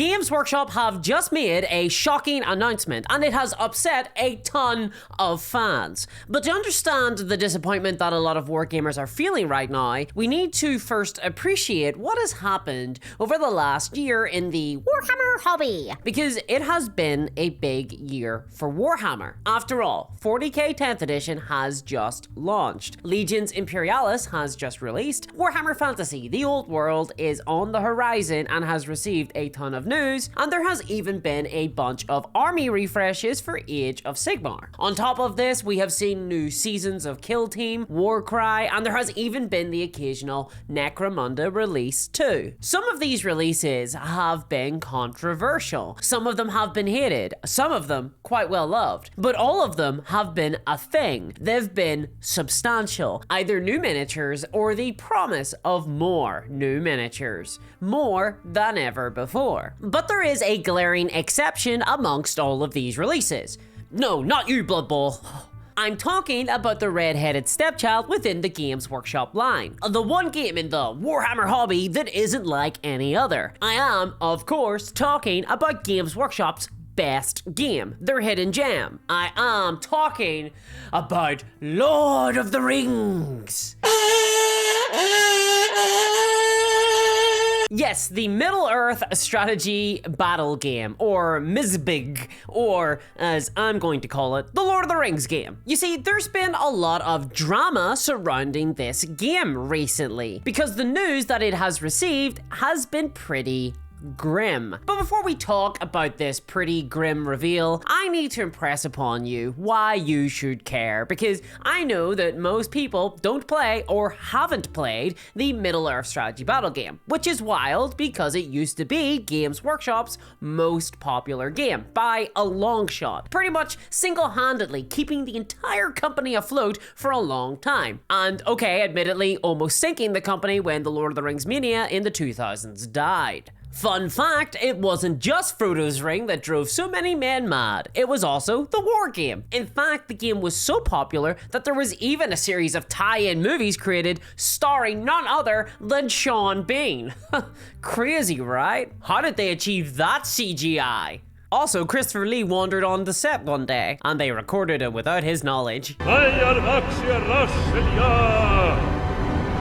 Games Workshop have just made a shocking announcement, and it has upset a ton of fans. But to understand the disappointment that a lot of wargamers are feeling right now, we need to first appreciate what has happened over the last year in the Warhammer hobby, because it has been a big year for Warhammer. After all, 40k 10th edition has just launched. Legions Imperialis has just released. Warhammer Fantasy: The Old World is on the horizon and has received a ton of news, and there has even been a bunch of army refreshes for Age of Sigmar. On top of this, we have seen new seasons of Kill Team, Warcry, and there has even been the occasional Necromunda release too. Some of these releases have been controversial. Some of them have been hated, some of them quite well loved, but all of them have been a thing. They've been substantial, either new miniatures or the promise of more new miniatures, more than ever before. But there is a glaring exception amongst all of these releases. No, not you, Blood Bowl. I'm talking about the red-headed stepchild within the Games Workshop line. The one game in the Warhammer hobby that isn't like any other. I am, of course, talking about Games Workshop's best game, their hidden gem. I am talking about Lord of the Rings. Yes, the Middle-earth strategy battle game, or Mizbig, or as I'm going to call it, the Lord of the Rings game. You see, there's been a lot of drama surrounding this game recently, because the news that it has received has been pretty grim. But before we talk about this pretty grim reveal, I need to impress upon you why you should care, because I know that most people don't play or haven't played the Middle-earth strategy battle game, which is wild because it used to be Games Workshop's most popular game by a long shot, pretty much single-handedly keeping the entire company afloat for a long time, and okay, admittedly almost sinking the company when the Lord of the Rings mania in the 2000s died. Fun fact, it wasn't just Frodo's ring that drove so many men mad, it was also the war game. In fact, the game was so popular that there was even a series of tie-in movies created starring none other than Sean Bean. Crazy, right? How did they achieve that CGI? Also, Christopher Lee wandered on the set one day, and they recorded it without his knowledge.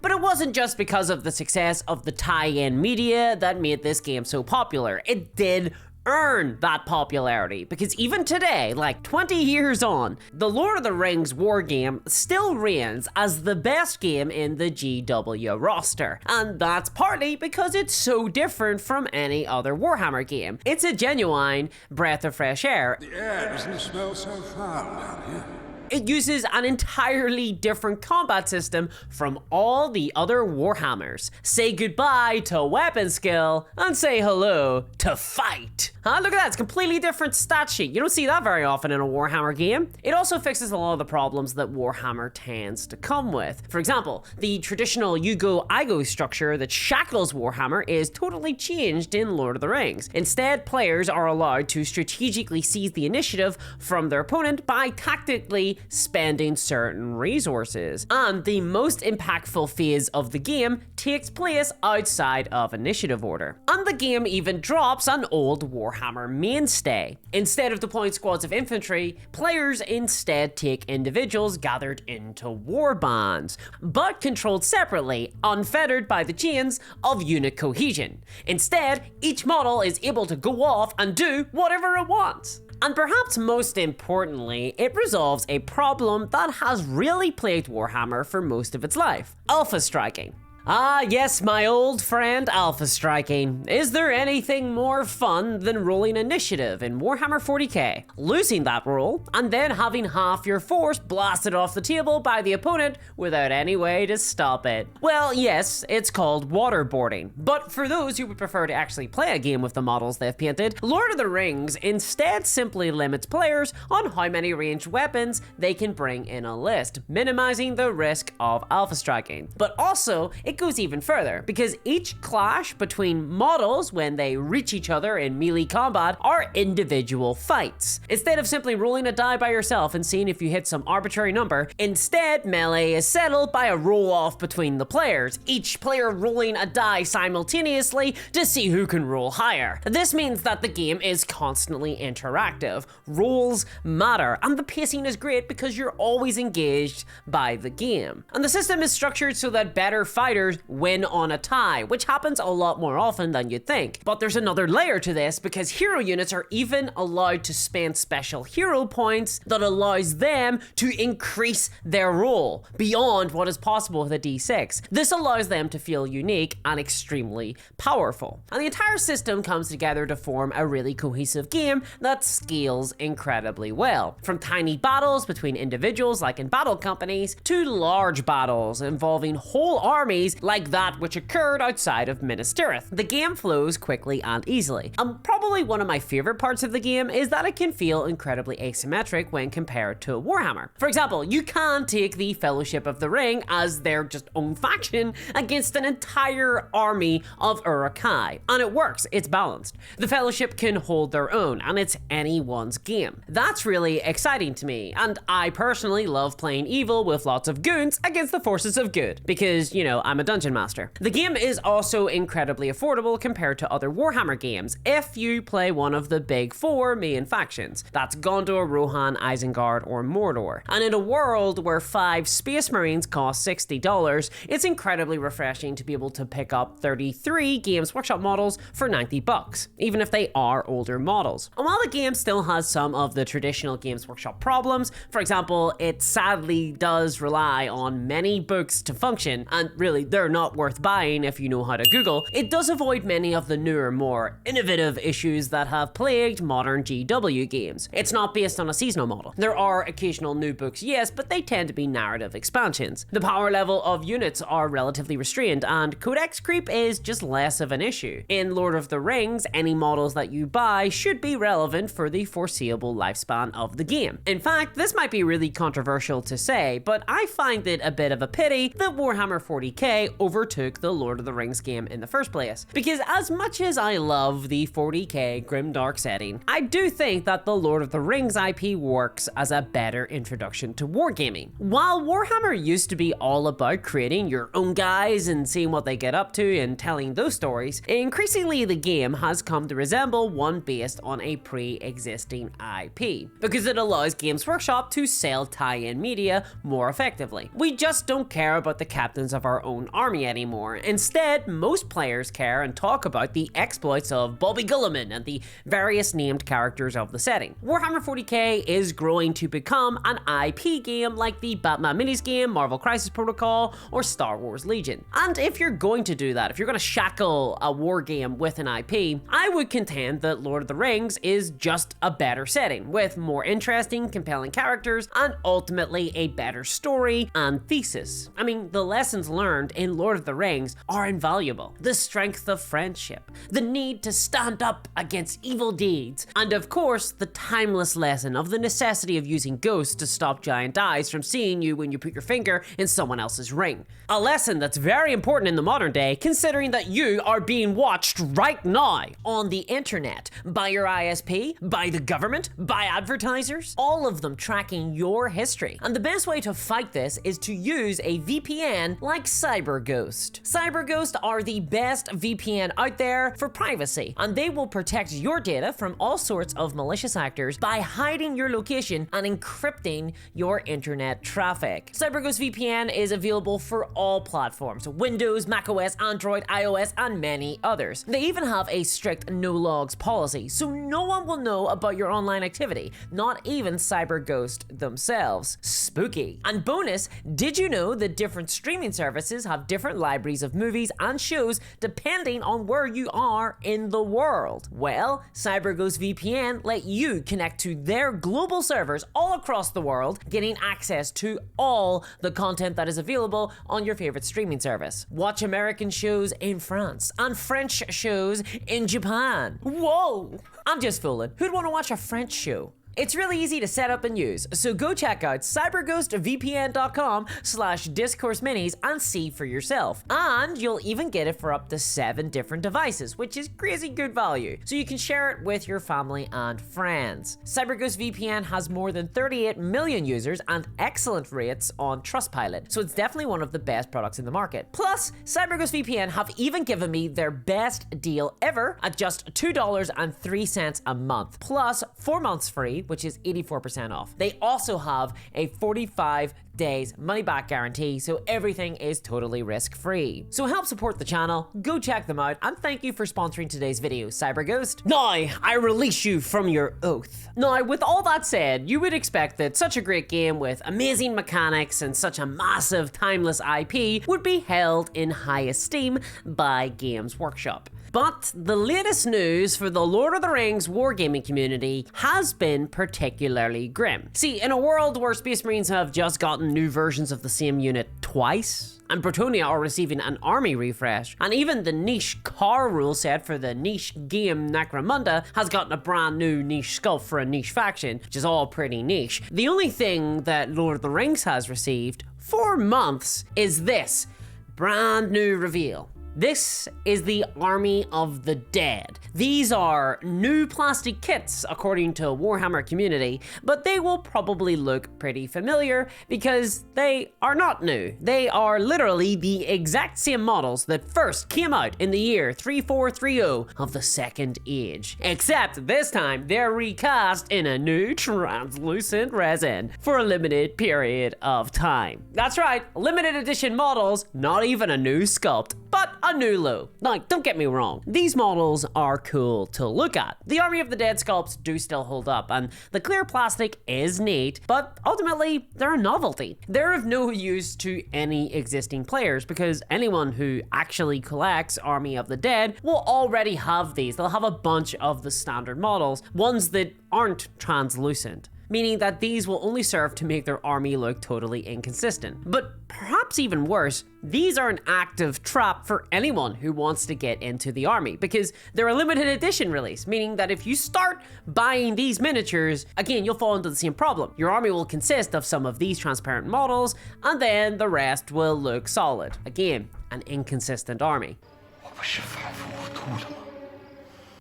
But it wasn't just because of the success of the tie-in media that made this game so popular. It did earn that popularity, because even today, like 20 years on, the Lord of the Rings war game still reigns as the best game in the GW roster. And that's partly because it's so different from any other Warhammer game. It's a genuine breath of fresh air. The air doesn't smell so foul down here. It uses an entirely different combat system from all the other Warhammers. Say goodbye to weapon skill and say hello to fight. Look at that, it's a completely different stat sheet. You don't see that very often in a Warhammer game. It also fixes a lot of the problems that Warhammer tends to come with. For example, the traditional you go, I go structure that shackles Warhammer is totally changed in Lord of the Rings. Instead, players are allowed to strategically seize the initiative from their opponent by tactically spending certain resources. And the most impactful phase of the game takes place outside of initiative order. And the game even drops an old Warhammer mainstay. Instead of deploying squads of infantry, players instead take individuals gathered into war bands, but controlled separately, unfettered by the chains of unit cohesion. Instead, each model is able to go off and do whatever it wants. And perhaps most importantly, it resolves a problem that has really plagued Warhammer for most of its life: alpha striking. Ah yes, my old friend, alpha striking. Is there anything more fun than rolling initiative in Warhammer 40k, losing that roll, and then having half your force blasted off the table by the opponent without any way to stop it? Well, yes, it's called waterboarding, but for those who would prefer to actually play a game with the models they've painted, Lord of the Rings instead simply limits players on how many ranged weapons they can bring in a list, minimizing the risk of alpha striking. But also, it goes even further, because each clash between models when they reach each other in melee combat are individual fights. Instead of simply rolling a die by yourself and seeing if you hit some arbitrary number, instead melee is settled by a roll-off between the players, each player rolling a die simultaneously to see who can roll higher. This means that the game is constantly interactive. Rolls matter, and the pacing is great because you're always engaged by the game. And the system is structured so that better fighters win on a tie, which happens a lot more often than you'd think. But there's another layer to this, because hero units are even allowed to spend special hero points that allows them to increase their roll beyond what is possible with a D6. This allows them to feel unique and extremely powerful. And the entire system comes together to form a really cohesive game that scales incredibly well. From tiny battles between individuals like in battle companies, to large battles involving whole armies like that which occurred outside of Minas Tirith. The game flows quickly and easily. And probably one of my favorite parts of the game is that it can feel incredibly asymmetric when compared to Warhammer. For example, you can take the Fellowship of the Ring as their just own faction against an entire army of Uruk-hai, and it works, it's balanced. The Fellowship can hold their own, and it's anyone's game. That's really exciting to me, and I personally love playing evil with lots of goons against the forces of good, because, you know, I'm a dungeon master. The game is also incredibly affordable compared to other Warhammer games, if you play one of the big four main factions. That's Gondor, Rohan, Isengard, or Mordor. And in a world where 5 Space Marines cost $60, it's incredibly refreshing to be able to pick up 33 Games Workshop models for $90, even if they are older models. And while the game still has some of the traditional Games Workshop problems, for example, it sadly does rely on many books to function, and really they're not worth buying if you know how to Google, it does avoid many of the newer, more innovative issues that have plagued modern GW games. It's not based on a seasonal model. There are occasional new books, yes, but they tend to be narrative expansions. The power level of units are relatively restrained, and codex creep is just less of an issue. In Lord of the Rings, any models that you buy should be relevant for the foreseeable lifespan of the game. In fact, this might be really controversial to say, but I find it a bit of a pity that Warhammer 40k overtook the Lord of the Rings game in the first place. Because as much as I love the 40k grimdark setting, I do think that the Lord of the Rings IP works as a better introduction to wargaming. While Warhammer used to be all about creating your own guys and seeing what they get up to and telling those stories, increasingly the game has come to resemble one based on a pre-existing IP, because it allows Games Workshop to sell tie-in media more effectively. We just don't care about the captains of our own army anymore. Instead, most players care and talk about the exploits of Bobby Gulliman and the various named characters of the setting. Warhammer 40k is growing to become an IP game like the Batman Minis game, Marvel Crisis Protocol, or Star Wars Legion. And if you're going to do that, if you're going to shackle a war game with an IP, I would contend that Lord of the Rings is just a better setting, with more interesting, compelling characters, and ultimately a better story and thesis. I mean, the lessons learned in Lord of the Rings are invaluable. The strength of friendship, the need to stand up against evil deeds, and of course, the timeless lesson of the necessity of using ghosts to stop giant eyes from seeing you when you put your finger in someone else's ring. A lesson that's very important in the modern day, considering that you are being watched right now on the internet by your ISP, by the government, by advertisers, all of them tracking your history. And the best way to fight this is to use a VPN like CyberGhost. CyberGhost are the best VPN out there for privacy, and they will protect your data from all sorts of malicious actors by hiding your location and encrypting your internet traffic. CyberGhost VPN is available for all platforms: Windows, macOS, Android, iOS, and many others. They even have a strict no logs policy, so no one will know about your online activity, not even CyberGhost themselves. Spooky. And bonus, did you know that different streaming services have different libraries of movies and shows depending on where you are in the world? Well, CyberGhost VPN let you connect to their global servers all across the world, getting access to all the content that is available on your favorite streaming service. Watch American shows in France and French shows in Japan. Whoa! I'm just fooling. Who'd want to watch a French show? It's really easy to set up and use, so go check out cyberghostvpn.com/discourseminis and see for yourself. And you'll even get it for up to 7 different devices, which is crazy good value, so you can share it with your family and friends. CyberGhost VPN has more than 38 million users and excellent rates on Trustpilot, so it's definitely one of the best products in the market. Plus, CyberGhost VPN have even given me their best deal ever at just $2.03 a month, plus 4 months free, which is 84% off. They also have a 45 days money back guarantee, so everything is totally risk-free. So help support the channel, go check them out, and thank you for sponsoring today's video, CyberGhost. Now, I release you from your oath. Now, with all that said, you would expect that such a great game with amazing mechanics and such a massive, timeless IP would be held in high esteem by Games Workshop. But the latest news for the Lord of the Rings wargaming community has been particularly grim. See, in a world where Space Marines have just gotten new versions of the same unit twice, and Bretonia are receiving an army refresh, and even the niche car rule set for the niche game Necromunda has gotten a brand new niche sculpt for a niche faction, which is all pretty niche. The only thing that Lord of the Rings has received for months is this brand new reveal. This is the Army of the Dead. These are new plastic kits according to Warhammer community, but they will probably look pretty familiar because they are not new. They are literally the exact same models that first came out in the year 3430 of the Second Age. Except this time they're recast in a new translucent resin for a limited period of time. That's right, limited edition models, not even a new sculpt, but a new look. Now, don't get me wrong, these models are cool to look at. The Army of the Dead sculpts do still hold up, and the clear plastic is neat, but ultimately, they're a novelty. They're of no use to any existing players because anyone who actually collects Army of the Dead will already have these. They'll have a bunch of the standard models, ones that aren't translucent, meaning that these will only serve to make their army look totally inconsistent. But perhaps even worse, these are an active trap for anyone who wants to get into the army because they're a limited edition release, meaning that if you start buying these miniatures, again, you'll fall into the same problem. Your army will consist of some of these transparent models, and then the rest will look solid. Again, an inconsistent army.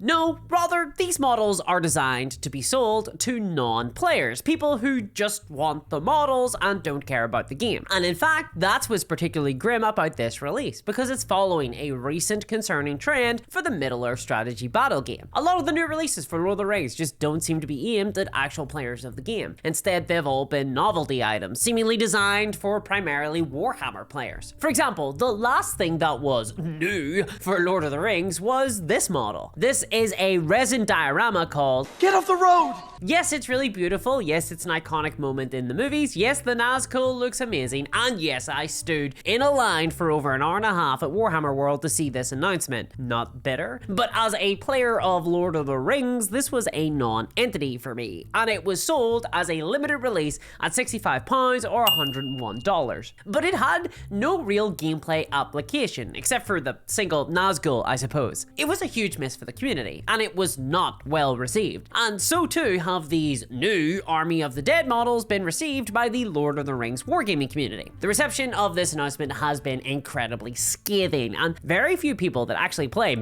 No, rather, these models are designed to be sold to non-players, people who just want the models and don't care about the game. And in fact, that's what's particularly grim about this release, because it's following a recent concerning trend for the Middle-earth strategy battle game. A lot of the new releases for Lord of the Rings just don't seem to be aimed at actual players of the game. Instead, they've all been novelty items, seemingly designed for primarily Warhammer players. For example, the last thing that was new for Lord of the Rings was this model. This is a resin diorama called Get off the road! Yes, it's really beautiful. Yes, it's an iconic moment in the movies. Yes, the Nazgul looks amazing. And yes, I stood in a line for over an hour and a half at Warhammer World to see this announcement. Not bitter. But as a player of Lord of the Rings, this was a non-entity for me. And it was sold as a limited release at £65 or $101. But it had no real gameplay application, except for the single Nazgul, I suppose. It was a huge miss for the community, and it was not well received. And so too have these new Army of the Dead models been received by the Lord of the Rings wargaming community. The reception of this announcement has been incredibly scathing, and very few people that actually play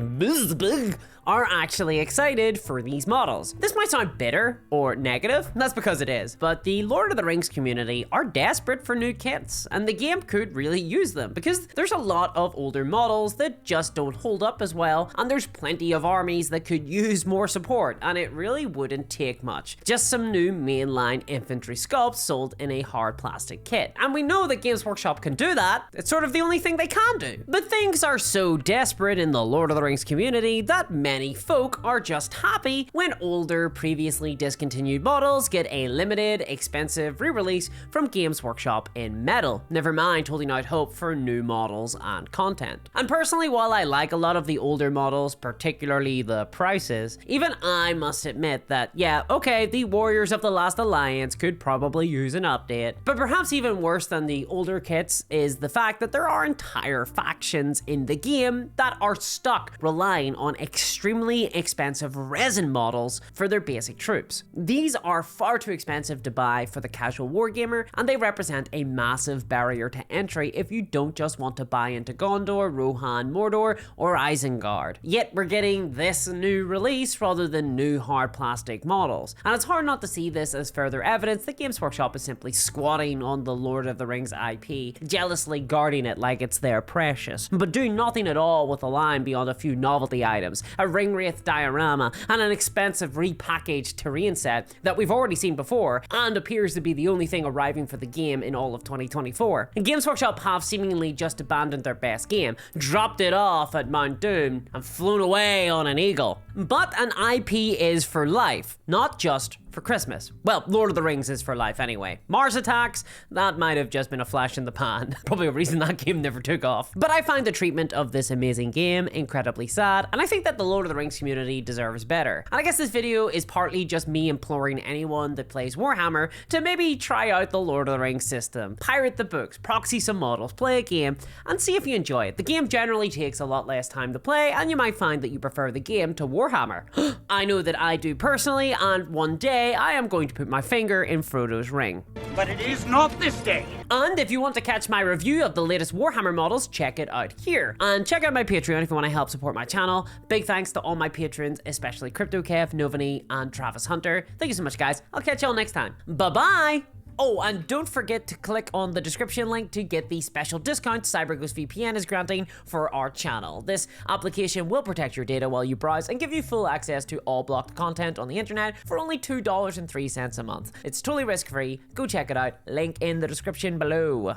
are actually excited for these models. This might sound bitter or negative, that's because it is, but the Lord of the Rings community are desperate for new kits, and the game could really use them because there's a lot of older models that just don't hold up as well, and there's plenty of armies that could use more support, and it really wouldn't take much. Just some new mainline infantry sculpts sold in a hard plastic kit. And we know that Games Workshop can do that. It's sort of the only thing they can do. But things are so desperate in the Lord of the Rings community that many folk are just happy when older, previously discontinued models get a limited, expensive re-release from Games Workshop in metal, never mind holding out hope for new models and content. And personally, while I like a lot of the older models, particularly the prices, even I must admit that, yeah, okay, the Warriors of the Last Alliance could probably use an update, but perhaps even worse than the older kits is the fact that there are entire factions in the game that are stuck relying on extreme extremely expensive resin models for their basic troops. These are far too expensive to buy for the casual wargamer, and they represent a massive barrier to entry if you don't just want to buy into Gondor, Rohan, Mordor, or Isengard. Yet we're getting this new release rather than new hard plastic models, and it's hard not to see this as further evidence that Games Workshop is simply squatting on the Lord of the Rings IP, jealously guarding it like it's their precious, but doing nothing at all with the line beyond a few novelty items, a Ringwraith diorama, and an expensive repackaged terrain set that we've already seen before, and appears to be the only thing arriving for the game in all of 2024. And Games Workshop have seemingly just abandoned their best game, dropped it off at Mount Doom, and flown away on an eagle. But an IP is for life, not just for Christmas. Well, Lord of the Rings is for life anyway. Mars Attacks, that might have just been a flash in the pan. Probably a reason that game never took off. But I find the treatment of this amazing game incredibly sad, and I think that the Lord of the Rings community deserves better. And I guess this video is partly just me imploring anyone that plays Warhammer to maybe try out the Lord of the Rings system. Pirate the books, proxy some models, play a game, and see if you enjoy it. The game generally takes a lot less time to play, and you might find that you prefer the game to Warhammer. I know that I do personally, and one day I am going to put my finger in Frodo's ring. But it is not this day. And if you want to catch my review of the latest Warhammer models, check it out here. And check out my Patreon if you want to help support my channel. Big thanks to all my patrons, especially CryptoKev, Novani, and Travis Hunter. Thank you so much, guys. I'll catch y'all next time. Bye-bye! Oh, and don't forget to click on the description link to get the special discount CyberGhost VPN is granting for our channel. This application will protect your data while you browse and give you full access to all blocked content on the internet for only $2.03 a month. It's totally risk-free. Go check it out. Link in the description below.